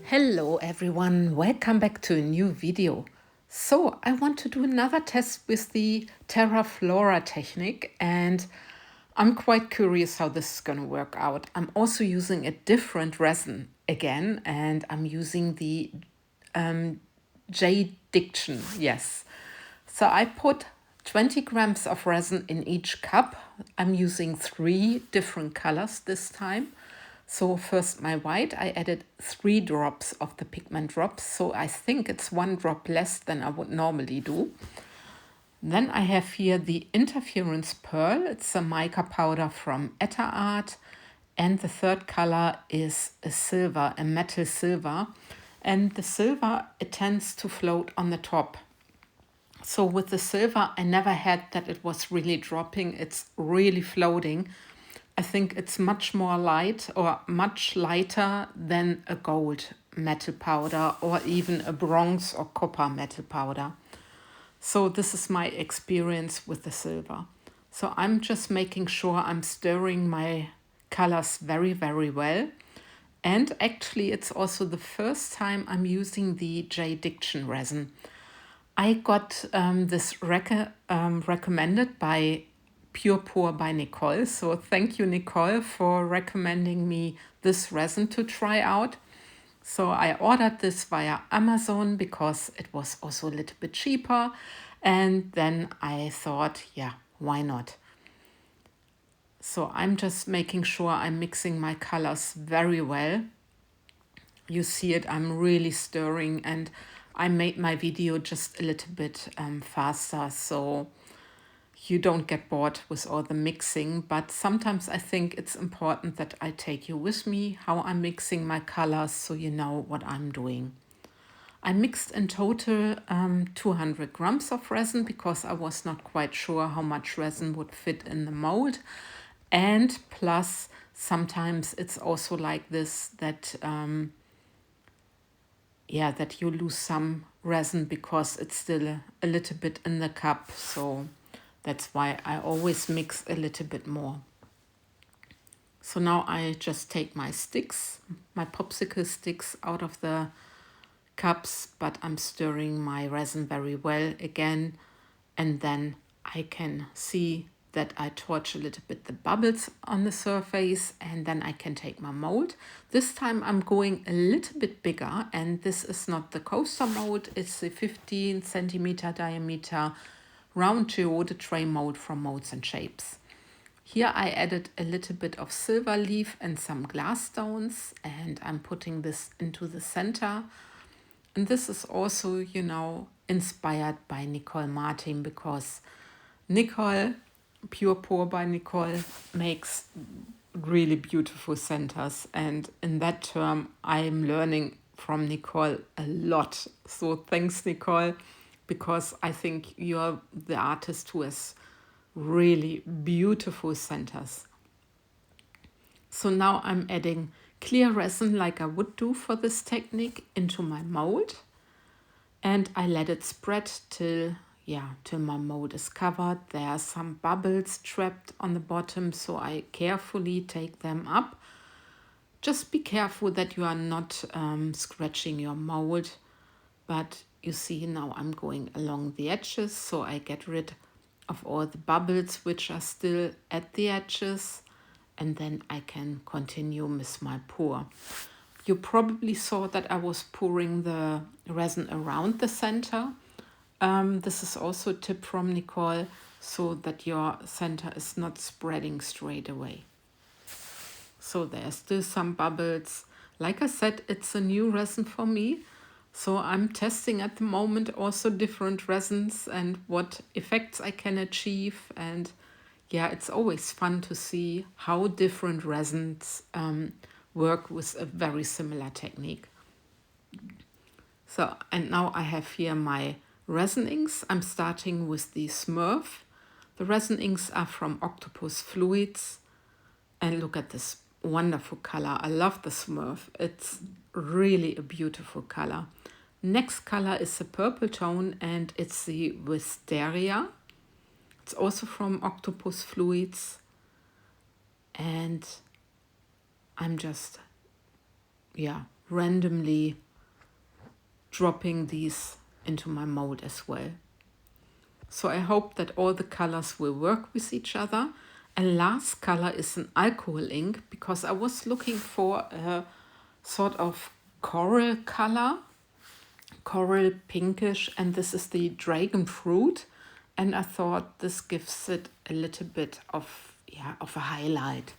Hello everyone, welcome back to a new video. So I want to do another test with the Terra Flora technique and I'm quite curious how this is going to work out. I'm also using a different resin again and I'm using the J Diction, yes. So I put 20 grams of resin in each cup. I'm using 3 different colors this time. So first my white, I added 3 drops of the pigment drops. So I think it's 1 drop less than I would normally do. Then I have here the interference pearl. It's a mica powder from Etta Art. And the third color is a silver, a metal silver. And the silver, it tends to float on the top. So with the silver, I never had that it was really dropping. It's really floating. I think it's much more light or much lighter than a gold metal powder or even a bronze or copper metal powder. So this is my experience with the silver. So I'm just making sure I'm stirring my colors very, very well. And actually it's also the first time I'm using the J Diction resin. I got this recommended by Pure Pour by Nicole. So thank you, Nicole, for recommending me this resin to try out. So I ordered this via Amazon because it was also a little bit cheaper. And then I thought, yeah, why not? So I'm just making sure I'm mixing my colors very well. You see it, I'm really stirring and I made my video just a little bit faster so you don't get bored with all the mixing, but sometimes I think it's important that I take you with me how I'm mixing my colors so you know what I'm doing. I mixed in total 200 grams of resin because I was not quite sure how much resin would fit in the mold. And plus, sometimes it's also like this that that you lose some resin because it's still a little bit in the cup. So that's why I always mix a little bit more. So now I just take my sticks, my popsicle sticks out of the cups, but I'm stirring my resin very well again. And then I can see that I torch a little bit the bubbles on the surface and then I can take my mold. This time I'm going a little bit bigger and this is not the coaster mold, it's the 15 centimeter diameter round geode tray mold from Molds and Shapes. Here I added a little bit of silver leaf and some glass stones and I'm putting this into the center. And this is also, you know, inspired by Nicole Martin because Nicole, Pure Pour by Nicole, makes really beautiful centers. And in that term, I'm learning from Nicole a lot. So thanks, Nicole, because I think you're the artist who has really beautiful centers. So now I'm adding clear resin like I would do for this technique into my mold. And I let it spread till my mold is covered. There are some bubbles trapped on the bottom, so I carefully take them up. Just be careful that you are not scratching your mold. But you see now I'm going along the edges, so I get rid of all the bubbles which are still at the edges. And then I can continue with my pour. You probably saw that I was pouring the resin around the center. This is also a tip from Nicole, so that your center is not spreading straight away. So there's still some bubbles. Like I said, it's a new resin for me. So I'm testing at the moment also different resins and what effects I can achieve. And yeah, it's always fun to see how different resins work with a very similar technique. So, and now I have here my resin inks. I'm starting with the Smurf. The resin inks are from Octopus Fluids. And look at this wonderful color. I love the Smurf. It's really a beautiful color. Next color is the purple tone and it's the Wisteria. It's also from Octopus Fluids. And I'm just, randomly dropping these into my mold as well. So I hope that all the colors will work with each other. And last color is an alcohol ink, because I was looking for a sort of coral color, coral pinkish, and this is the dragon fruit. And I thought this gives it a little bit of a highlight.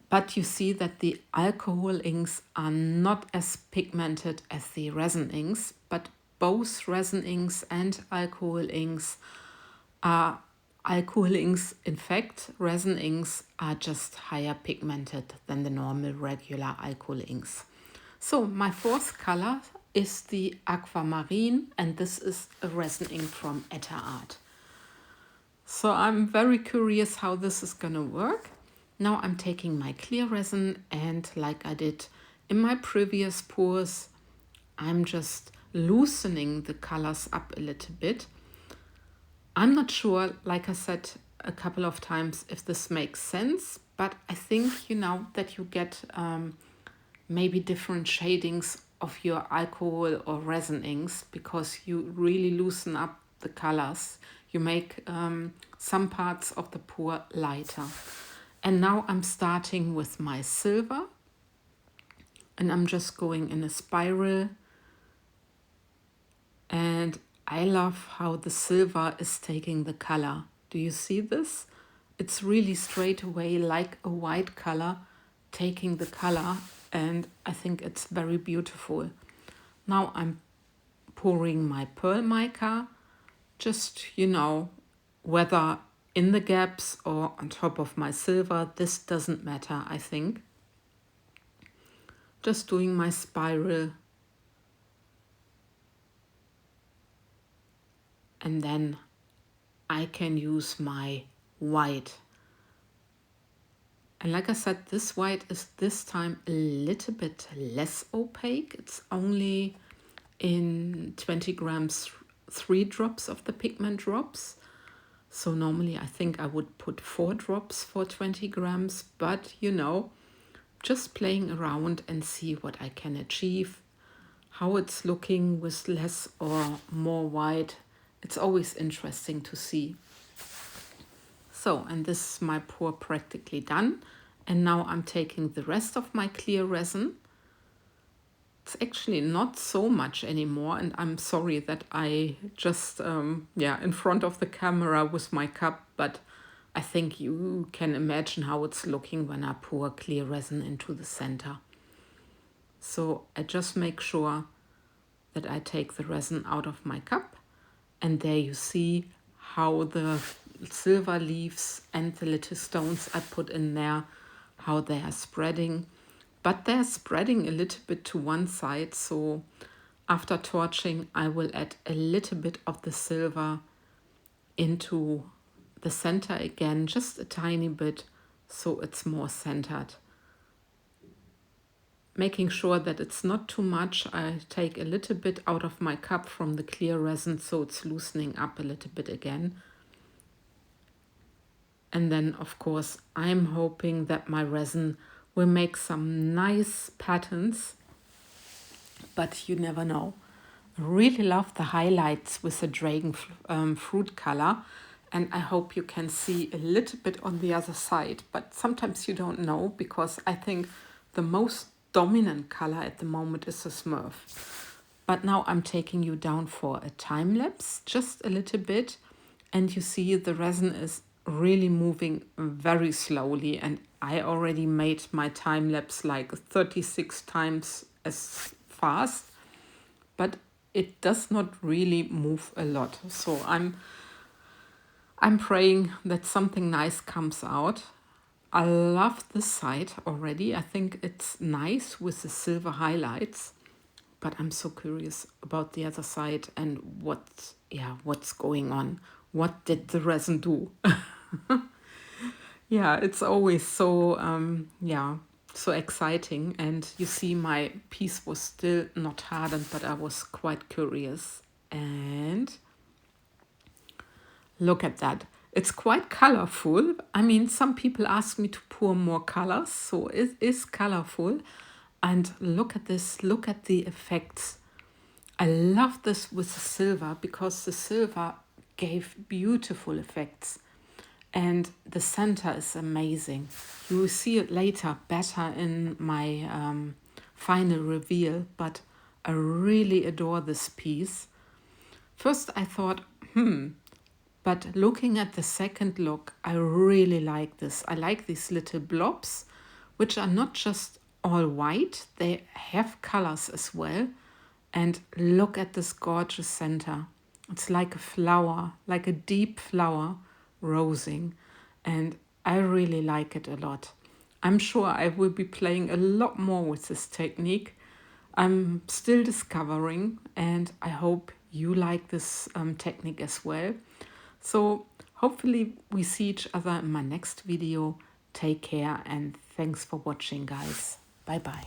But you see that the alcohol inks are not as pigmented as the resin inks, but both resin inks and alcohol inks are in fact, resin inks are just higher pigmented than the normal regular alcohol inks. So my fourth color is the aquamarine, and this is a resin ink from Etta Art. So I'm very curious how this is gonna work. Now I'm taking my clear resin, and like I did in my previous pours, I'm just loosening the colors up a little bit. I'm not sure, like I said a couple of times, if this makes sense, but I think, that you get maybe different shadings of your alcohol or resin inks, because you really loosen up the colors. You make some parts of the pour lighter. And now I'm starting with my silver, and I'm just going in a spiral. And I love how the silver is taking the color. Do you see this? It's really straight away like a white color taking the color, and I think it's very beautiful. Now I'm pouring my pearl mica, just, whether in the gaps or on top of my silver, this doesn't matter, I think. Just doing my spiral. And then I can use my white. And like I said, this white is this time a little bit less opaque. It's only in 20 grams, 3 drops of the pigment drops. So normally I think I would put 4 drops for 20 grams, but just playing around and see what I can achieve, how it's looking with less or more white. It's always interesting to see. So, and this is my pour practically done. And now I'm taking the rest of my clear resin. It's actually not so much anymore, and I'm sorry that I just, in front of the camera with my cup, but I think you can imagine how it's looking when I pour clear resin into the center. So I just make sure that I take the resin out of my cup, and there you see how the silver leaves and the little stones I put in there, how they are spreading. But they're spreading a little bit to one side, so after torching, I will add a little bit of the silver into the center again, just a tiny bit, so it's more centered. Making sure that it's not too much, I take a little bit out of my cup from the clear resin, so it's loosening up a little bit again. And then, of course, I'm hoping that my resin will make some nice patterns, but you never know. I really love the highlights with the dragon fruit color, and I hope you can see a little bit on the other side, but sometimes you don't know, because I think the most dominant color at the moment is the Smurf. But now I'm taking you down for a time lapse, just a little bit, and you see the resin is really moving very slowly, and I already made my time lapse like 36 times as fast, but it does not really move a lot. So I'm praying that something nice comes out. I love this side already. I think it's nice with the silver highlights, but I'm so curious about the other side and what's going on. What did the resin do? Yeah, it's always so, so exciting. And you see my piece was still not hardened, but I was quite curious. And look at that. It's quite colorful. I mean, some people ask me to pour more colors, so it is colorful. And look at this, look at the effects. I love this with the silver because the silver gave beautiful effects. And the center is amazing. You will see it later better in my final reveal, but I really adore this piece. First I thought, but looking at the second look, I really like this. I like these little blobs, which are not just all white, they have colors as well. And look at this gorgeous center. It's like a flower, like a deep flower rosing. And I really like it a lot. I'm sure I will be playing a lot more with this technique. I'm still discovering, and I hope you like this technique as well. So hopefully we see each other in my next video. Take care and thanks for watching, guys. Bye bye.